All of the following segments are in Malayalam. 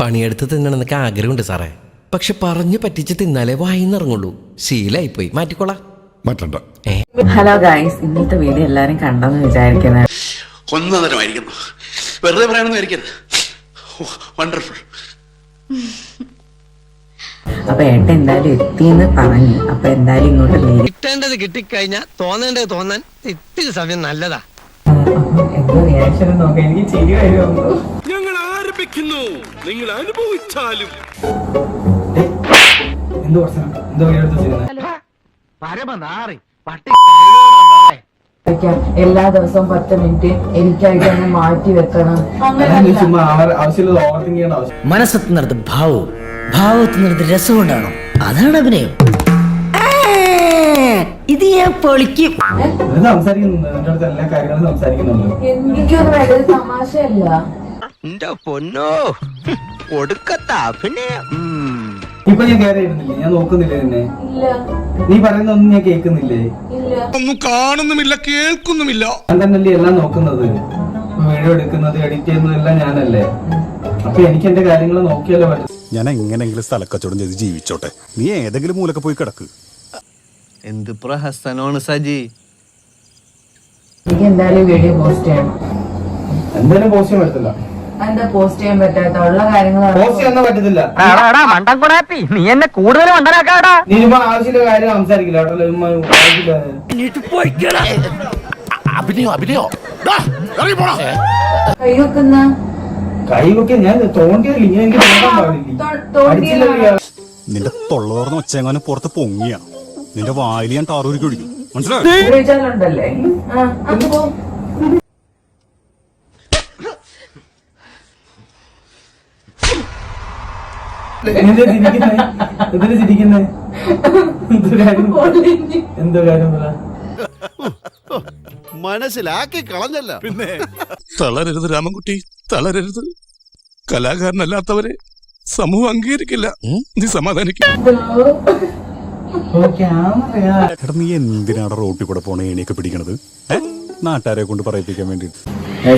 പണിയെടുത്ത് തിന്നണമെന്നൊക്കെ ആഗ്രഹമുണ്ട് സാറേ. പക്ഷെ പറഞ്ഞു പറ്റിച്ച് തിന്നാലേ വായിന്നിറങ്ങുള്ളൂ. ശീലായിപ്പോയി. മാറ്റിക്കോളാം. മാറ്റണ്ട. ഹലോ ഗൈസ്, ഇന്നത്തെ വീഡിയോ എല്ലാരും കണ്ടെന്ന് വിചാരിക്കുന്നത്. ഒന്നതരമായിരിക്കുന്നു. വെറുതെ പറയാനൊന്നും ആയിരിക്കരുത്. വണ്ടർഫുൾ. അപ്പൊ ഏട്ടൻ എന്തായാലും എത്തിന്ന് പറഞ്ഞു. അപ്പൊ എന്തായാലും ഇങ്ങോട്ട് വരും. കിട്ടേണ്ടത് കിട്ടിക്കഴിഞ്ഞാൽ തോന്നേണ്ടത് തോന്നാൻ ഇത്തിരി സമയം നല്ലതാ. എന്താ റിയാക്ഷൻ നോക്കാം. എനിക്ക് ചിരി വരുമോ? ഞങ്ങൾ ആരംഭിക്കുന്നു. നിങ്ങൾ അനുഭവിച്ചാലും എല്ലാ ദിവസവും 10 മിനിറ്റ് എനിക്കായിട്ട് തന്നെ മാറ്റി വെക്കണം. മനസ്സെത്തുന്നിടത്ത് ഭാവവും ഭാവത്തുന്നിടത്ത് രസം കൊണ്ടാണോ? അതാണ് അഭിനയം. ഇത് ഞാൻ പൊളിക്കും. എനിക്കൊന്നും തമാശയല്ല. എന്റെ പൊന്നോ, ഒടുക്കത്ത അഭിനയം. ഇപ്പൊ ഞാൻ കയറിയിരുന്നില്ലേ? ഞാൻ നോക്കുന്നില്ലേ നിന്നെ? നീ പറയുന്ന ഒന്നും ഞാൻ കേൾക്കുന്നില്ലേ? ഒന്നും കാണുന്നുമില്ല, കേൾക്കുന്നുമില്ല. ഞാൻ തന്നെയല്ലേ എല്ലാം നോക്കുന്നത്. വീഡിയോ എടുക്കുന്നത്, എഡിറ്റ് ചെയ്യുന്നത് എല്ലാം ഞാനല്ലേ. അപ്പൊ എനിക്ക് എന്റെ കാര്യങ്ങൾ നോക്കിയല്ലോ പറ്റും. ഞാൻ എങ്ങനെങ്കിലും സ്ഥലക്കച്ചവടം ചെയ്ത് ജീവിച്ചോട്ടെ. നീ ഏതെങ്കിലും മൂലൊക്കെ പോയി കിടക്ക്. എന്ത് പ്രഹസനമാണ് സജി. എനിക്ക് എന്തായാലും വീഡിയോ പോസ്റ്റ് ചെയ്യണം. എന്തായാലും പോസ്റ്റ് ചെയ്യാൻ പറ്റില്ല. എന്താ പോസ്റ്റ് ചെയ്യാൻ പറ്റാത്ത? ഉള്ള കാര്യങ്ങൾ പോസ്റ്റ് ചെയ്യാൻ പറ്റത്തില്ല. നീ എന്നെ കൂടുതൽ മണ്ടനാക്കാടാ. നീ ചുമ്മാ ആവശ്യമില്ല കാര്യം സംസാരിക്കില്ല കൈ വെക്കുന്ന കൈവൊക്കെ ഞാൻ തോണ്ടിയില്ല. എനിക്ക് തോന്നാൻ പാടില്ല. നിന്റെ തൊള്ളോർന്ന് ഒച്ചെങ്ങാനും പുറത്ത് പൊങ്ങിയ നിന്റെ വായിൽ ഞാൻ ടാറൂരിക്ക് ഒഴിക്കും. മനസ്സിലായി? ഉണ്ടല്ലേ? എന്തോ കാര്യം മനസ്സിലാക്കി കളഞ്ഞല്ല. പിന്നെ തളരരുത് രാമൻകുട്ടി, തളരരുത്. കലാകാരനല്ലാത്തവരെ സമൂഹം അംഗീകരിക്കില്ല. നീ സമാധാനിക്കും. എടാ, നീ എന്തിനാണ് റോട്ടിൽ കൂടെ പോണ ഏണിയൊക്കെ പിടിക്കണത്? നാട്ടുകാരെ കൊണ്ട് പറയിപ്പിക്കാൻ വേണ്ടിട്ട്.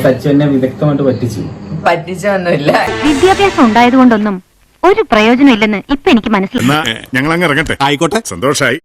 സച്ചു എന്നെ വിദഗ്ധമായിട്ട് പറ്റിച്ചൊന്നുമില്ല. വിദ്യാഭ്യാസം ഉണ്ടായതുകൊണ്ടൊന്നും ഒരു പ്രയോജനം ഇല്ലെന്ന് ഇപ്പൊ എനിക്ക് മനസ്സിലായി. ഞങ്ങൾ അങ്ങ് ഇറങ്ങട്ടെ. ആയിക്കോട്ടെ, സന്തോഷായി.